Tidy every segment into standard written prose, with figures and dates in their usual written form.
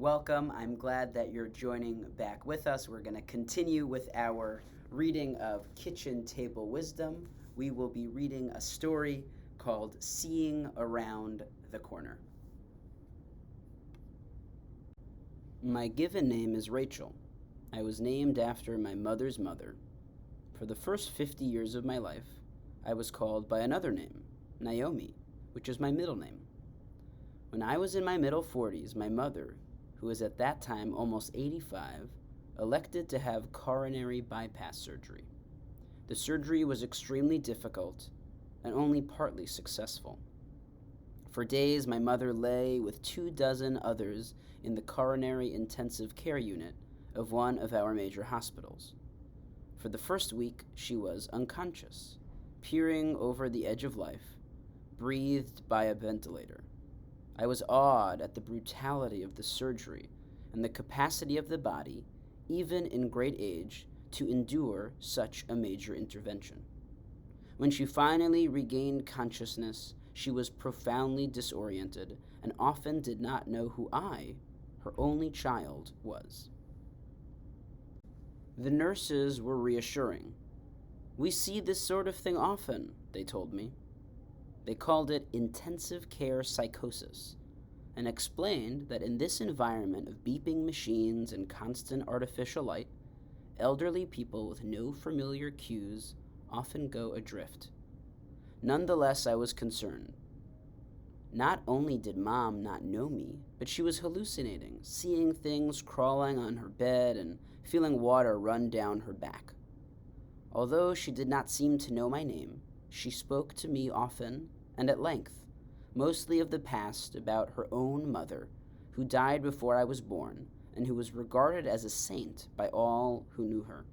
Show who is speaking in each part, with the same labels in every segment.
Speaker 1: Welcome. I'm glad that you're joining back with us. We're going to continue with our reading of Kitchen Table Wisdom. We will be reading a story called Seeing Around the Corner. My given name is Rachel. I was named after my mother's mother. For the first 50 years of my life, I was called by another name, Noami, which is my middle name. When I was in my middle 40s, my mother, who was at that time almost 85, elected to have coronary bypass surgery. The surgery was extremely difficult and only partly successful. For days, my mother lay with 24 others in the coronary intensive care unit of one of our major hospitals. For the first week, she was unconscious, peering over the edge of life, breathed by a ventilator. I was awed at the brutality of the surgery and the capacity of the body, even in great age, to endure such a major intervention. When she finally regained consciousness, she was profoundly disoriented and often did not know who I, her only child, was. The nurses were reassuring. "We see this sort of thing often," they told me. They called it intensive care psychosis and explained that in this environment of beeping machines and constant artificial light, elderly people with no familiar cues often go adrift. Nonetheless, I was concerned. Not only did Mom not know me, but she was hallucinating, seeing things crawling on her bed and feeling water run down her back. Although she did not seem to know my name, she spoke to me often and at length, mostly of the past, about her own mother, who died before I was born and who was regarded as a saint by all who knew her.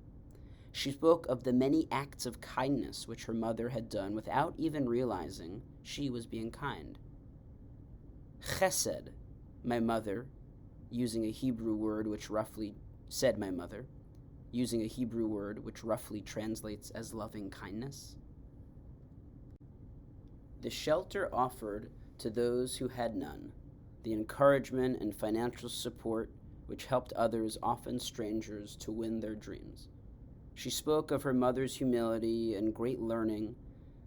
Speaker 1: She spoke of the many acts of kindness which her mother had done without even realizing she was being kind. Chesed, my mother, using a Hebrew word which roughly translates as loving kindness. The shelter offered to those who had none, the encouragement and financial support which helped others, often strangers, to win their dreams. She spoke of her mother's humility and great learning,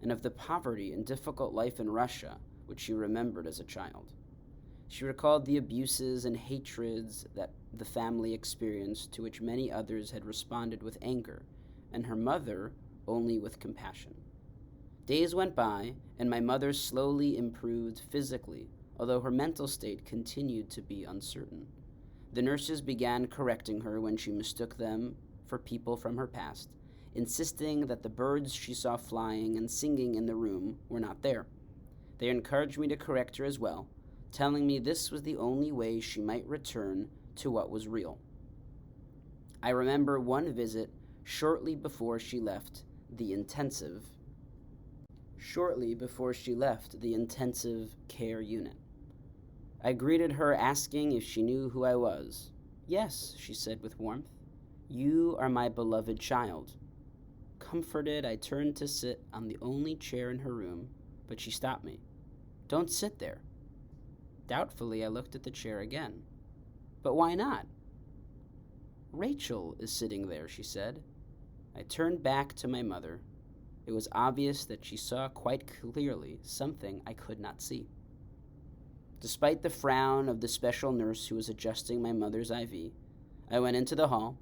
Speaker 1: and of the poverty and difficult life in Russia, which she remembered as a child. She recalled the abuses and hatreds that the family experienced, to which many others had responded with anger, and her mother only with compassion. Days went by, and my mother slowly improved physically, although her mental state continued to be uncertain. The nurses began correcting her when she mistook them for people from her past, insisting that the birds she saw flying and singing in the room were not there. They encouraged me to correct her as well, telling me this was the only way she might return to what was real. I remember one visit shortly before she left the intensive care unit. I greeted her, asking if she knew who I was. "Yes," she said with warmth. "You are my beloved child." Comforted, I turned to sit on the only chair in her room, but she stopped me. "Don't sit there." Doubtfully, I looked at the chair again. "But why not?" "Rachel is sitting there," she said. I turned back to my mother. It was obvious that she saw quite clearly something I could not see. Despite the frown of the special nurse who was adjusting my mother's IV, I went into the hall,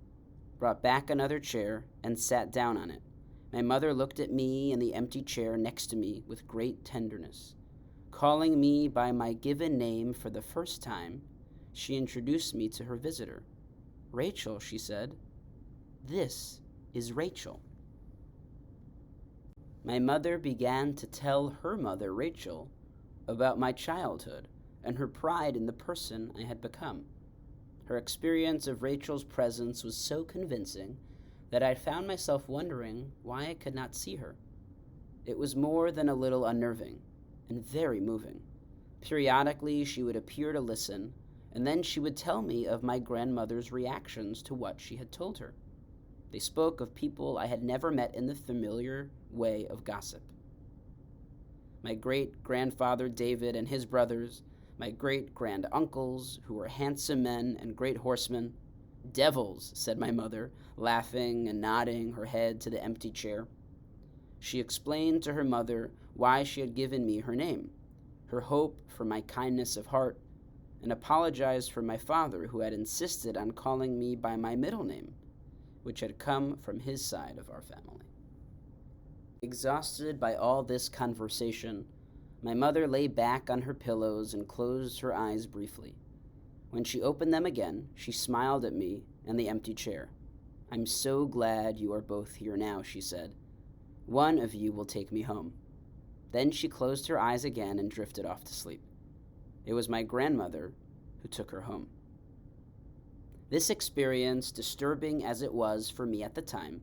Speaker 1: brought back another chair, and sat down on it. My mother looked at me and the empty chair next to me with great tenderness. Calling me by my given name for the first time, she introduced me to her visitor. "Rachel," she said. "This is Rachel." My mother began to tell her mother, Rachel, about my childhood and her pride in the person I had become. Her experience of Rachel's presence was so convincing that I found myself wondering why I could not see her. It was more than a little unnerving and very moving. Periodically, she would appear to listen, and then she would tell me of my grandmother's reactions to what she had told her. They spoke of people I had never met in the familiar way of gossip. My great-grandfather David and his brothers, My great-grand uncles, who were handsome men and great horsemen. Devils, said my mother, laughing and nodding her head to the empty chair. She explained to her mother why she had given me her name, her hope for my kindness of heart, and apologized for my father, who had insisted on calling me by my middle name, which had come from his side of our family. Exhausted by all this conversation, my mother lay back on her pillows and closed her eyes briefly. When she opened them again, she smiled at me and the empty chair. "I'm so glad you are both here now," she said. "One of you will take me home." Then she closed her eyes again and drifted off to sleep. It was my grandmother who took her home. This experience, disturbing as it was for me at the time,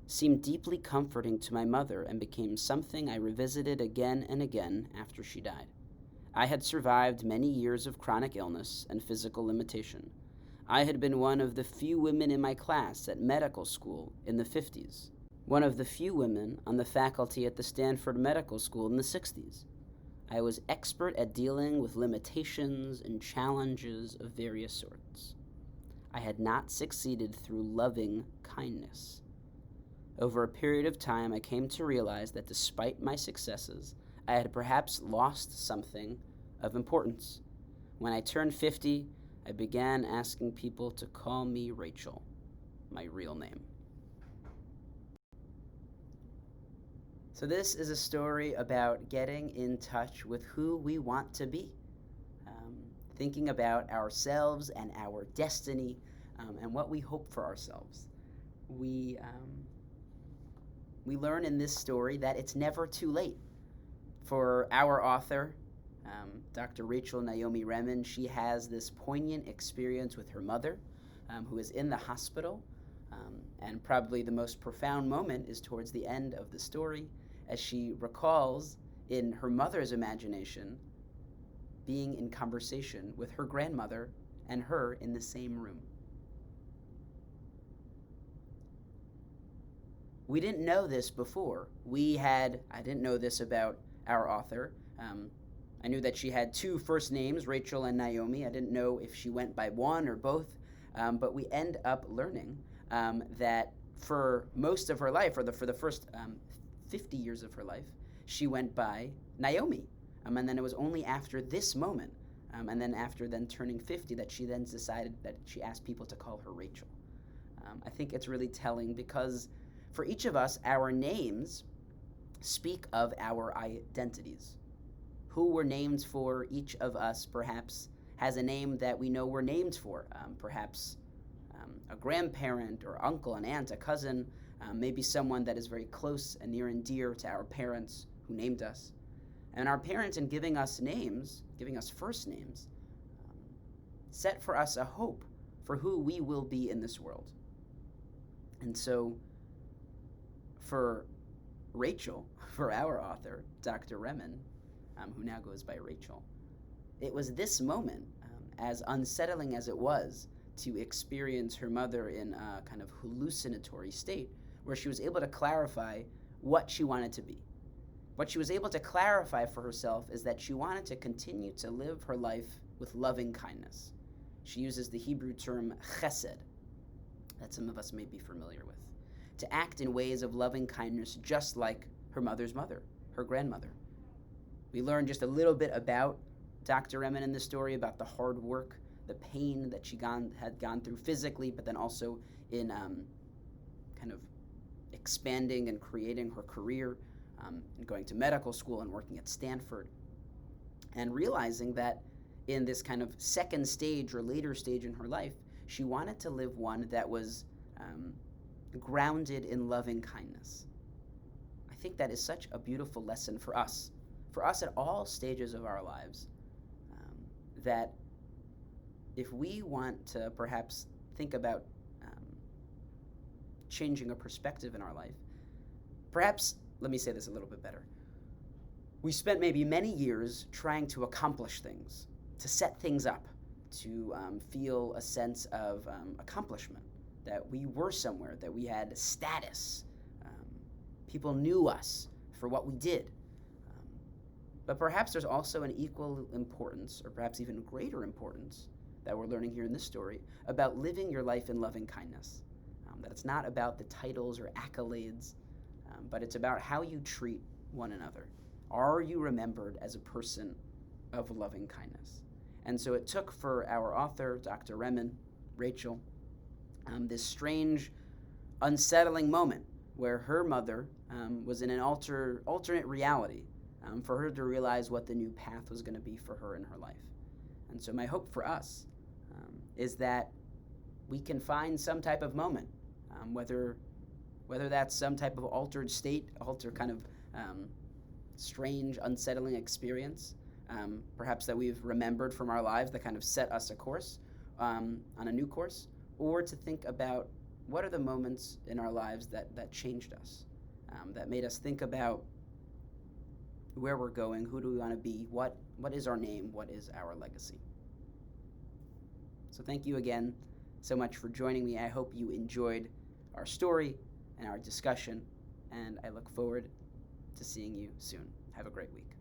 Speaker 1: seemed deeply comforting to my mother and became something I revisited again and again after she died. I had survived many years of chronic illness and physical limitation. I had been one of the few women in my class at medical school in the 50s, one of the few women on the faculty at the Stanford Medical School in the 60s. I was expert at dealing with limitations and challenges of various sorts. I had not succeeded through loving kindness. Over a period of time, I came to realize that despite my successes, I had perhaps lost something of importance. When I turned 50, I began asking people to call me Rachel, my real name. So this is a story about getting in touch with who we want to be, thinking about ourselves and our destiny, and what we hope for ourselves. We learn in this story that it's never too late. For our author, Dr. Rachel Naomi Remen, she has this poignant experience with her mother, who is in the hospital, and probably the most profound moment is towards the end of the story, as she recalls in her mother's imagination being in conversation with her grandmother and her in the same room. We didn't know this before. I didn't know this about our author. I knew that she had two first names, Rachel and Naomi. I didn't know if she went by one or both, but we end up learning that for most of her life, for the first 50 years of her life, she went by Naomi. And then it was only after this moment, and then after turning 50, that she then decided that she asked people to call her Rachel. I think it's really telling because for each of us, our names speak of our identities. Who we're named for, each of us perhaps has a name that we know we're named for. Perhaps a grandparent or uncle, an aunt, a cousin, maybe someone that is very close and near and dear to our parents who named us. And our parents, in giving us names, giving us first names, set for us a hope for who we will be in this world. And so for Rachel, for our author, Dr. Remen, who now goes by Rachel, it was this moment, as unsettling as it was to experience her mother in a kind of hallucinatory state, where she was able to clarify what she wanted to be. What she was able to clarify for herself is that she wanted to continue to live her life with loving kindness. She uses the Hebrew term chesed, that some of us may be familiar with, to act in ways of loving kindness just like her mother's mother, her grandmother. We learn just a little bit about Dr. Remen in this story, about the hard work, the pain that she had gone through physically, but then also in kind of expanding and creating her career, and going to medical school and working at Stanford, and realizing that in this kind of second stage or later stage in her life, she wanted to live one that was grounded in loving kindness. I think that is such a beautiful lesson for us at all stages of our lives, that if we want to perhaps think about changing a perspective in our life, perhaps, let me say this a little bit better. We spent maybe many years trying to accomplish things, to set things up, to feel a sense of accomplishment, that we were somewhere, that we had status. People knew us for what we did. But perhaps there's also an equal importance, or perhaps even greater importance, that we're learning here in this story about living your life in loving kindness. That it's not about the titles or accolades, but it's about how you treat one another. Are you remembered as a person of loving kindness? And so it took for our author, Dr. Remen, Rachel, this strange, unsettling moment where her mother was in an alternate reality for her to realize what the new path was going to be for her in her life. And so my hope for us is that we can find some type of moment, whether that's some type of altered state, altered kind of strange, unsettling experience, perhaps that we've remembered from our lives that kind of set us a course, on a new course, or to think about what are the moments in our lives that changed us, that made us think about where we're going, who do we want to be, what is our name, what is our legacy. So thank you again so much for joining me. I hope you enjoyed our story and our discussion, and I look forward to seeing you soon. Have a great week.